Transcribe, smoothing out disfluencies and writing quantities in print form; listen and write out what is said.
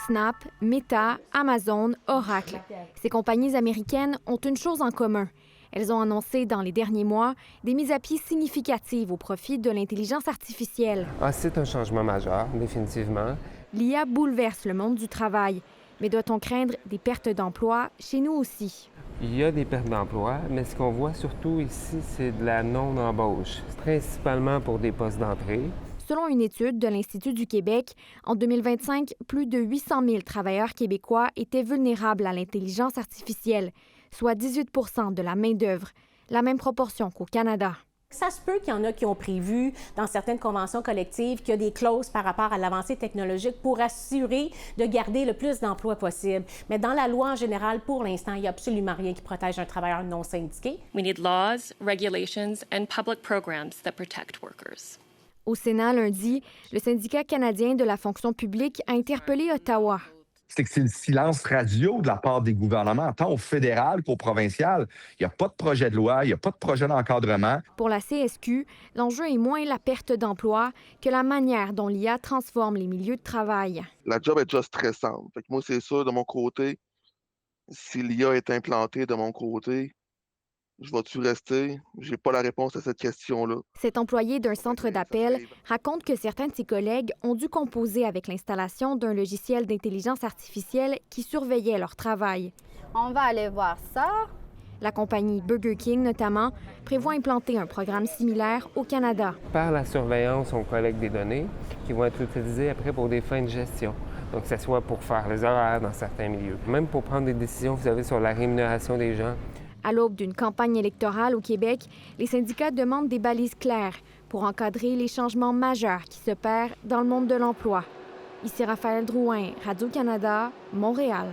Snap, Meta, Amazon, Oracle. Ces compagnies américaines ont une chose en commun. Elles ont annoncé dans les derniers mois des mises à pied significatives au profit de l'intelligence artificielle. C'est un changement majeur, définitivement. L'IA bouleverse le monde du travail. Mais doit-on craindre des pertes d'emplois chez nous aussi? Il y a des pertes d'emploi, mais ce qu'on voit surtout ici, c'est de la non-embauche, principalement pour des postes d'entrée. Selon une étude de l'Institut du Québec, en 2025, plus de 800 000 travailleurs québécois étaient vulnérables à l'intelligence artificielle, soit 18 % de la main-d'œuvre, la même proportion qu'au Canada. Ça se peut qu'il y en a qui ont prévu, dans certaines conventions collectives, qu'il y a des clauses par rapport à l'avancée technologique pour assurer de garder le plus d'emplois possible. Mais dans la loi en général, pour l'instant, il n'y a absolument rien qui protège un travailleur non syndiqué. We need laws, regulations, and public programs that protect workers. Au Sénat, lundi, le syndicat canadien de la fonction publique a interpellé Ottawa. C'est le silence radio de la part des gouvernements, tant au fédéral qu'au provincial. Il n'y a pas de projet de loi, il n'y a pas de projet d'encadrement. Pour la CSQ, l'enjeu est moins la perte d'emploi que la manière dont l'IA transforme les milieux de travail. La job est déjà stressante. Fait que moi, c'est sûr, de mon côté, si l'IA est implantée de mon côté, je vais-tu rester? J'ai pas la réponse à cette question-là. Cet employé d'un centre d'appel raconte que certains de ses collègues ont dû composer avec l'installation d'un logiciel d'intelligence artificielle qui surveillait leur travail. On va aller voir ça. La compagnie Burger King, notamment, prévoit implanter un programme similaire au Canada. Par la surveillance, on collecte des données qui vont être utilisées après pour des fins de gestion. Donc, que ce soit pour faire les horaires dans certains milieux, même pour prendre des décisions, vous savez, sur la rémunération des gens. À l'aube d'une campagne électorale au Québec, les syndicats demandent des balises claires pour encadrer les changements majeurs qui s'opèrent dans le monde de l'emploi. Ici Raphaël Drouin, Radio-Canada, Montréal.